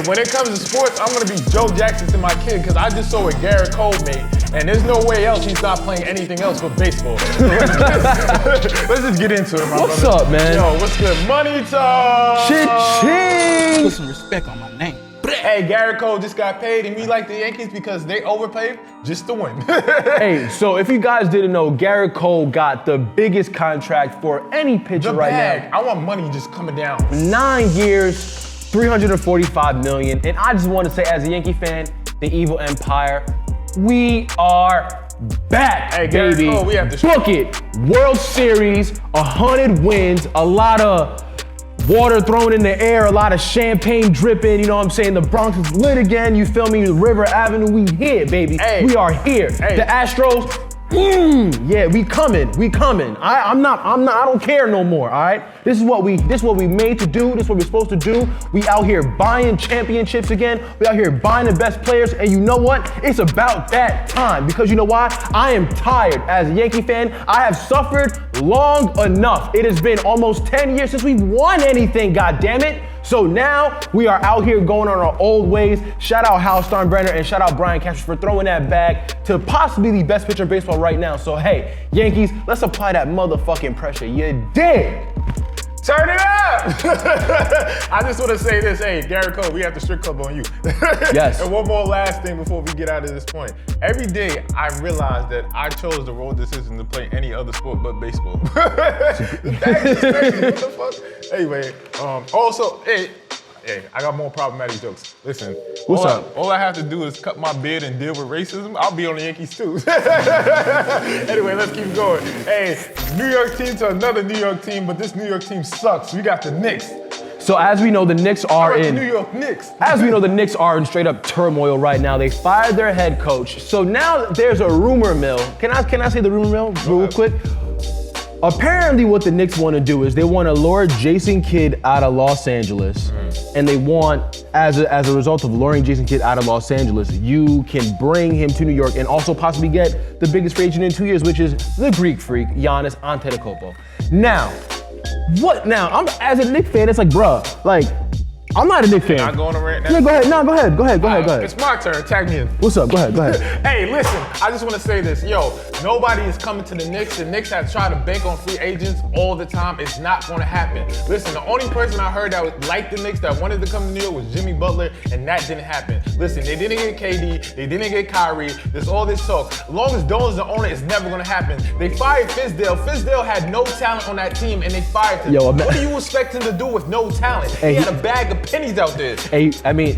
Hey, when it comes to sports, I'm gonna be Joe Jackson to my kid because I just saw what Gerrit Cole made, and there's no way else he's not playing anything else but baseball. Let's just get into it, my What's brother. up, man? Yo, what's good? Money talk. Cha-ching. Put some respect on my name. Hey, Gerrit Cole just got paid, and we like the Yankees because they overpaid just to win. Hey, so if you guys didn't know, Gerrit Cole got the biggest contract for any pitcher right now. I want money just coming down. 9 years, $345 million. And I just want to say, as a Yankee fan, the evil empire, we are back, Hey, Gerrit baby. Cole, we have to book it. World Series, 100 wins, a lot of water thrown in the air, a lot of champagne dripping, you know what I'm saying? The Bronx is lit again, you feel me? River Avenue, we here, baby. Hey. We are here. Hey. The Astros, yeah, we coming. I don't care no more, all right? This is what we made to do. This is what we're supposed to do. We out here buying championships again. We out here buying the best players, and you know what? It's about that time, because you know why? I am tired. As a Yankee fan, I have suffered long enough. It has been almost 10 years since we've won anything, God damn it. So now we are out here going on our old ways. Shout out Hal Steinbrenner and shout out Brian Cashman for throwing that back to possibly the best pitcher in baseball right now. So hey, Yankees, let's apply that motherfucking pressure. You dig? Turn it up! I just want to say this, hey, Gerrit Cole, we have the strip club on you. Yes. And one more last thing before we get out of this point. Every day I realize that I chose the wrong decision to play any other sport but baseball. That is crazy, what the fuck? Anyway, also, hey, I got more problematic jokes. Listen, What's up? All I have to do is cut my beard and deal with racism. I'll be on the Yankees too. Anyway, let's keep going. Hey, New York team to another New York team, but this New York team sucks. We got the Knicks. So as we know, the Knicks are in New York Knicks. As we know, the Knicks are in straight up turmoil right now. They fired their head coach. So now there's a rumor mill. Can I say the rumor mill real quick? Apparently what the Knicks want to do is they want to lure Jason Kidd out of Los Angeles. And they want, as a result of luring Jason Kidd out of Los Angeles, you can bring him to New York and also possibly get the biggest free agent in 2 years, which is the Greek freak, Giannis Antetokounmpo. Now, I'm as a Knicks fan, it's like, bruh, like, I'm not a Knicks fan. Not going to rant now? Yeah, go ahead. No, go ahead. It's my turn. Tag me in. What's up? Go ahead. Hey, listen, I just want to say this. Yo, nobody is coming to the Knicks. The Knicks have tried to bank on free agents all the time. It's not going to happen. Listen, the only person I heard that was like the Knicks that wanted to come to New York was Jimmy Butler, and that didn't happen. Listen, they didn't get KD. They didn't get Kyrie. There's all this talk. As long as Dolan's the owner, it's never going to happen. They fired Fizdale. Fizdale had no talent on that team, and they fired him. Yo, what do you expect him to do with no talent? He had a bag of pennies out there. Hey, I mean,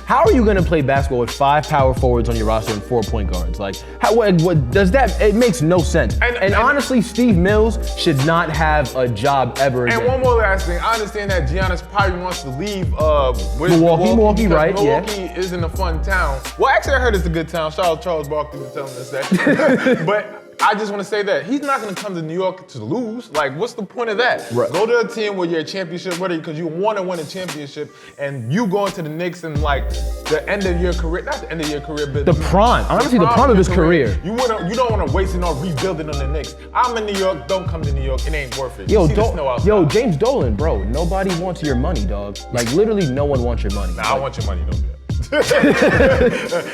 how are you going to play basketball with 5 power forwards on your roster and 4 point guards? Like, what does that, it makes no sense. And honestly, Steve Mills should not have a job ever again. And one more last thing, I understand that Giannis probably wants to leave Milwaukee, right? Milwaukee isn't a fun town. Well, actually, I heard it's a good town. Shout out Charles Barkley for telling us that. But I just want to say that he's not going to come to New York to lose. Like, what's the point of that? Right. Go to a team where you're a championship ready because you want to win a championship, and you going to the Knicks in like the end of your career. Not the end of your career, but the prime. Honestly, the prime of his career. You don't want to waste it on rebuilding on the Knicks. I'm in New York. Don't come to New York. It ain't worth it. James Dolan, bro. Nobody wants your money, dog. Like, literally, no one wants your money. Nah, I want your money. Don't do that.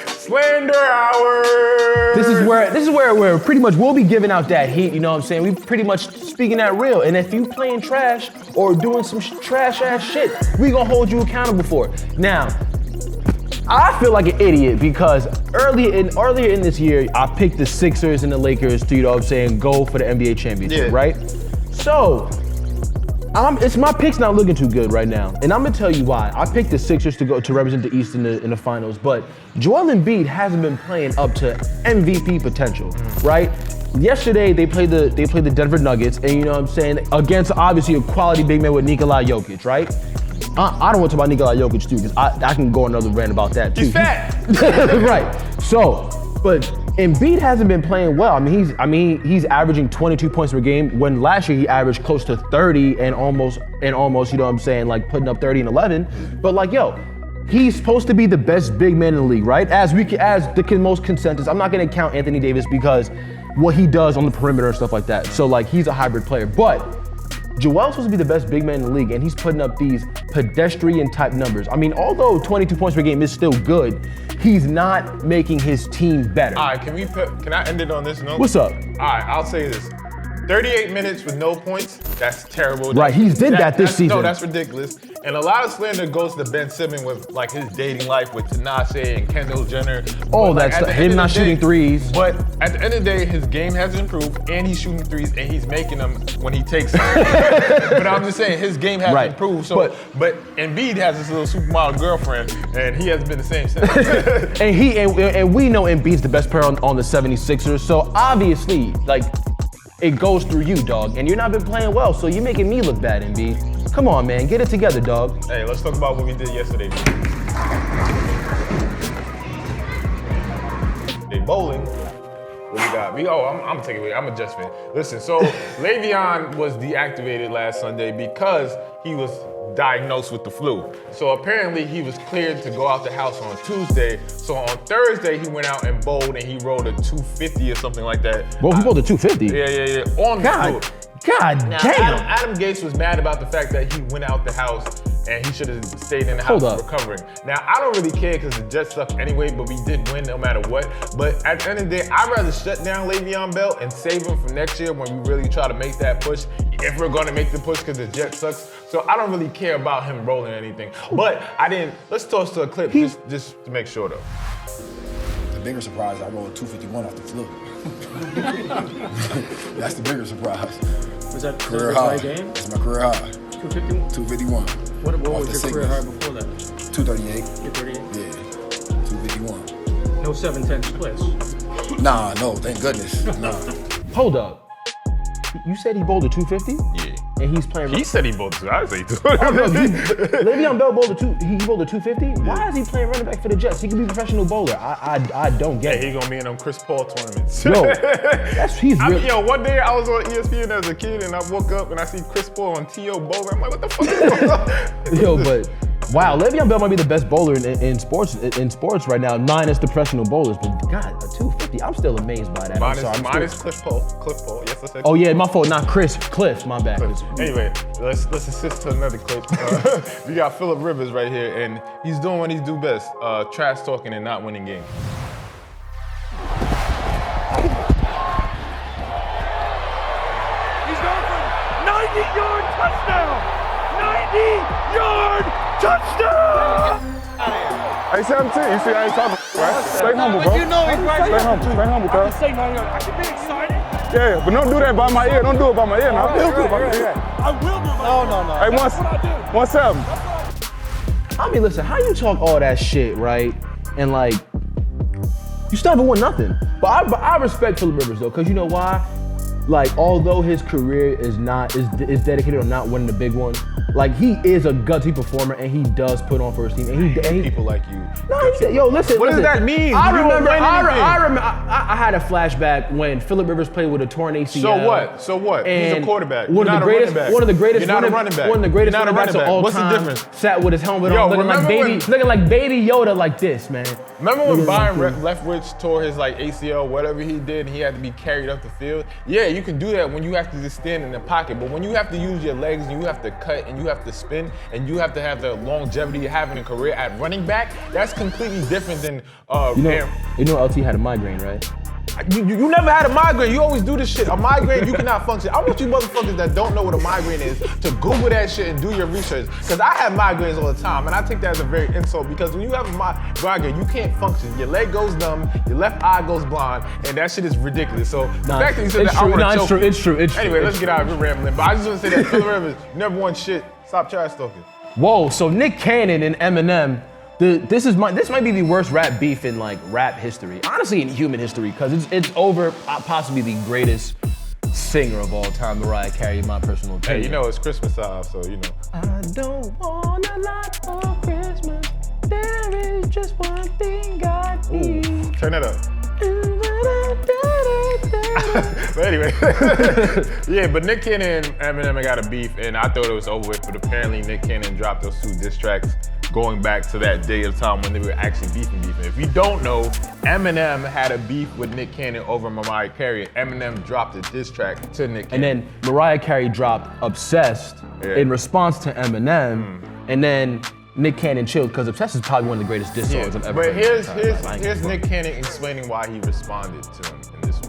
Slander hour. This is where we're pretty much we'll be giving out that heat. You know what I'm saying? We pretty much speaking that real. And if you playing trash or doing some trash ass shit, we gonna hold you accountable for it. Now, I feel like an idiot because earlier in this year, I picked the Sixers and the Lakers to, you know what I'm saying, go for the NBA championship, right? So, it's my pick's not looking too good right now, and I'm gonna tell you why. I picked the Sixers to go to represent the East in the finals, but Joel Embiid hasn't been playing up to MVP potential, right? Yesterday they played the Denver Nuggets, and you know what I'm saying, against obviously a quality big man with Nikola Jokic, right? I don't want to talk about Nikola Jokic too, because I can go another rant about that too. He's fat. Right. So, but Embiid hasn't been playing well. I mean, he's averaging 22 points per game when last year he averaged close to 30 and almost, you know what I'm saying, like putting up 30 and 11. But like, yo, he's supposed to be the best big man in the league, right? As the most consensus. I'm not gonna count Anthony Davis because what he does on the perimeter and stuff like that. So like, he's a hybrid player. But Joel's supposed to be the best big man in the league, and he's putting up these pedestrian type numbers. I mean, although 22 points per game is still good, he's not making his team better. All right, can I end it on this note? What's up? All right, I'll say this. 38 minutes with no points, that's terrible. Right, he did that this season. No, that's ridiculous. And a lot of slander goes to Ben Simmons with like his dating life with Tinashe and Kendall Jenner. Oh, But, that's him not shooting threes. But at the end of the day, his game has improved and he's shooting threes and he's making them when he takes them. But I'm just saying, his game has improved. So, but Embiid has this little supermodel girlfriend and he hasn't been the same since. and we know Embiid's the best player on the 76ers, so obviously, like, it goes through you, dog. And you're not been playing well, so you're making me look bad, Embiid. Come on, man, get it together, dog. Hey, let's talk about what we did yesterday. They bowling. What we got? I'm gonna take it away. I'm a Jets fan. Listen, so Le'Veon was deactivated last Sunday because he was diagnosed with the flu. So apparently he was cleared to go out the house on Tuesday. So on Thursday he went out and bowled and he rolled a 250 or something like that. Well, he rolled a 250? Yeah. On the flu. God damn. Adam Gates was mad about the fact that he went out the house and he should have stayed in the house recovering. Now, I don't really care because the Jets suck anyway, but we did win no matter what. But at the end of the day, I'd rather shut down Le'Veon Bell and save him for next year when we really try to make that push, if we're going to make the push because the Jets sucks. So I don't really care about him rolling anything. But let's toss to a clip just to make sure though. The bigger surprise, I rolled 251 off the flu. That's the bigger surprise. Was that career high? Game? That's my career high. 251? 251. What was your career high before that? 238. 238? Yeah. 251. No 7-10 splits? Nah, no, thank goodness. Nah. Hold up. You said he bowled a 250? Yeah. And he's playing. He said he bowled two. I say two. Le'Veon Bell bowled he bowled a 250? Yeah. Why is he playing running back for the Jets? He could be a professional bowler. I don't get it. He gonna be in them Chris Paul tournaments. Yo, one day I was on ESPN as a kid and I woke up and I see Chris Paul on T.O. bowling. I'm like, what the fuck is going on? Yo, but wow, Le'Veon Bell might be the best bowler in sports right now, minus the professional bowlers. But God, a 250, I'm still amazed by that. Minus Cliff Paul. Yes, I said. Oh yeah, my fault, not Chris. Cliff, my bad. Cliff. Anyway, let's assist to another clip. We got Phillip Rivers right here, and he's doing what he do best: trash talking and not winning games. He's going for 90-yard touchdown! 90-yard touchdown! Hey, 17, you see I ain't talking, right? Stay humble, bro. You know he's right. Stay humble, I cuz. can say 90-yard. I can be excited. Yeah, but don't do that by my ear. Don't do it by my ear now. I will do it. Hey, That's what I do. 1-7. I mean, listen, how you talk all that shit, right? And like, you still haven't won nothing. But I respect Phillip Rivers though, because you know why? Like, although his career is dedicated on not winning the big one, like he is a gutsy performer and he does put on for his team. And he people like you. Yo, listen. What does that mean? I remember. I had a flashback when Phillip Rivers played with a torn ACL. So what? He's a quarterback. One of the greatest You're not a running back. One of the greatest running backs of all What's time. the difference? Sat with his helmet on, looking like baby Yoda, like this, man. Remember when Byron Leftwich tore his like ACL, whatever he did, and he had to be carried up the field? Yeah, you can do that when you have to just stand in the pocket, but when you have to use your legs and you have to cut and you have to spin and you have to have the longevity of having a career at running back, that's completely different than You know LT had a migraine, right? You never had a migraine. You always do this shit. A migraine, you cannot function. I want you motherfuckers that don't know what a migraine is to Google that shit and do your research. Because I have migraines all the time, and I take that as a very insult. Because when you have a migraine, you can't function. Your leg goes numb, your left eye goes blind, and that shit is ridiculous. So the fact that you said that, I want to choke you. It's true. Anyway, let's get out of here rambling. But I just want to say that Phillip Rivers, you never won shit. Stop trash talking. Whoa, so Nick Cannon and Eminem. This might be the worst rap beef in like rap history. Honestly, in human history, because it's over possibly the greatest singer of all time, Mariah Carey, in my personal opinion. Hey, you know it's Christmas time, so you know. I don't want a lot for Christmas. There is just one thing I need. Ooh, turn that up. But anyway, yeah, but Nick Cannon and Eminem got a beef, and I thought it was over with, but apparently Nick Cannon dropped those 2 diss tracks going back to that day of time when they were actually beefing. If you don't know, Eminem had a beef with Nick Cannon over Mariah Carey. Eminem dropped a diss track to Nick Cannon. And then Mariah Carey dropped Obsessed in response to Eminem, and then Nick Cannon chilled because Obsessed is probably one of the greatest diss songs I've ever But heard. here's Nick Cannon explaining why he responded to him in this one.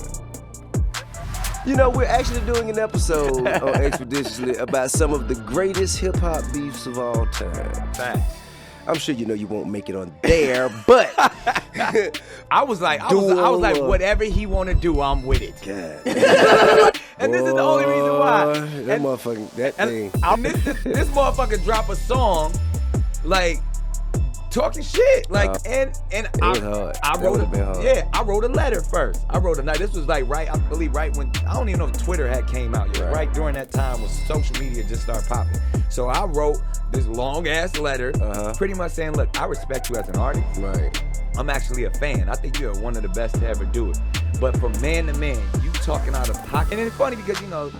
You know, we're actually doing an episode on Expeditiously about some of the greatest hip-hop beefs of all time. Facts. I'm sure you know you won't make it on there, but I was like, whatever he want to do, I'm with it. God. And this is the only reason why. That motherfucking thing. And this motherfucker drop a song, like talking shit, like and was hard. I That wrote would've been hard. I wrote a letter first. This was like I believe right when I don't even know if Twitter had came out yet. Right during that time when social media just started popping. So I wrote this long ass letter, pretty much saying, look, I respect you as an artist. Right. I'm actually a fan. I think you're one of the best to ever do it. But from man to man, you talking out of pocket. And it's funny because, you know,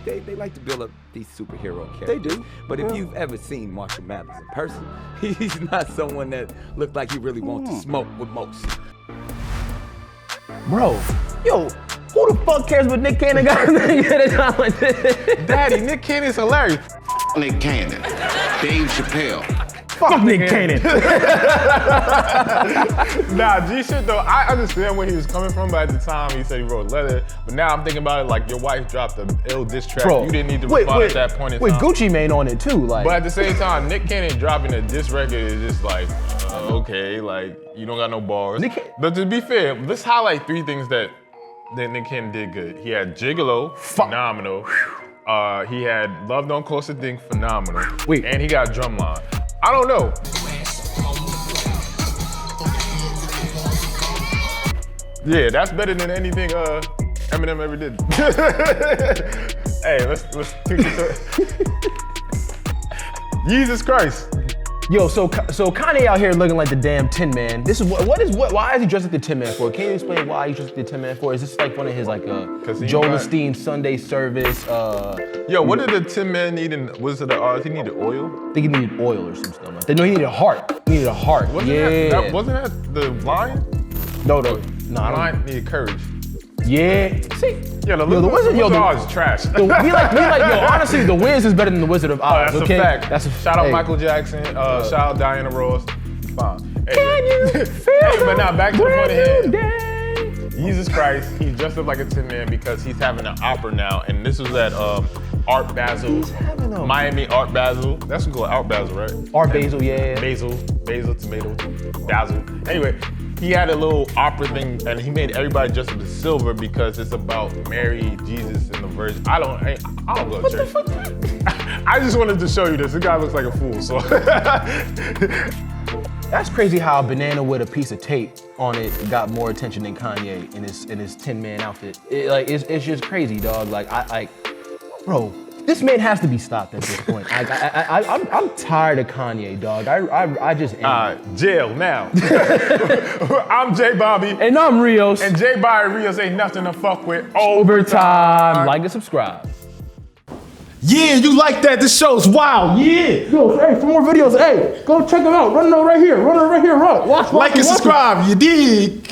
they like to build up these superhero characters. They do. But if you've ever seen Marshall Mathers in person, he's not someone that looked like he really wants to smoke with most. Bro, yo, who the fuck cares what Nick Cannon got at a time like this? Daddy, Nick Cannon's hilarious. Nick Cannon, Dave Chappelle. Fuck Nick Cannon. Nah, G shit though, I understand where he was coming from, but at the time he said he wrote a letter. But now I'm thinking about it like your wife dropped an ill diss track. Bro, You didn't need to respond at that point in time. Gucci Mane on it too, like. But at the same time, Nick Cannon dropping a diss record is just like, okay, like you don't got no bars. But to be fair, let's highlight 3 things that Nick Cannon did good. He had Gigolo, phenomenal. He had Love Don't Cost a Thing, phenomenal. And he got Drumline. I don't know. Yeah, that's better than anything Eminem ever did. Hey, let's take it to Jesus Christ. Yo, so Kanye out here looking like the damn Tin Man. This is why is he dressed like the Tin Man for? Can you explain why he's dressed like the Tin Man for? Is this like one of his like Joel Osteen Sunday service? Yo, what did the Tin Man need in Wizard of Oz? He needed oil? I think he needed oil or some stuff like that. No, he needed a heart. He needed a heart. Wasn't that the lion? No, the lion needed courage. Yeah. See? Yeah, the Wizard of Oz is trash. Honestly, the Wiz is better than the Wizard of Oz. That's okay? a fact. Shout out hey. Michael Jackson. Shout out Diana Ross. Fine. Can you feel but now back to the point brand at hand. Jesus Christ, he's dressed up like a Tin Man because he's having an opera now, and this was at Art Basel, Miami Art Basel. That's called Art Basel, right? Art Basel, yeah. Basil, tomato, basil. Anyway, he had a little opera thing, and he made everybody dress up as silver because it's about Mary, Jesus, and the Virgin. I don't go to church. I just wanted to show you this. This guy looks like a fool, so. That's crazy how a banana with a piece of tape on it got more attention than Kanye in his Tin Man outfit. It's just crazy, dog. Bro, this man has to be stopped at this point. I'm tired of Kanye, dog. I just am. Jail now. I'm J Bobby. And I'm Rios. And J Bobby and Rios ain't nothing to fuck with. Overtime. Like and subscribe. Yeah, you like that? This show's wild. Yeah. Yo, hey, for more videos, hey, go check them out. Run it right here. Run. Watch. Like and subscribe. You dig?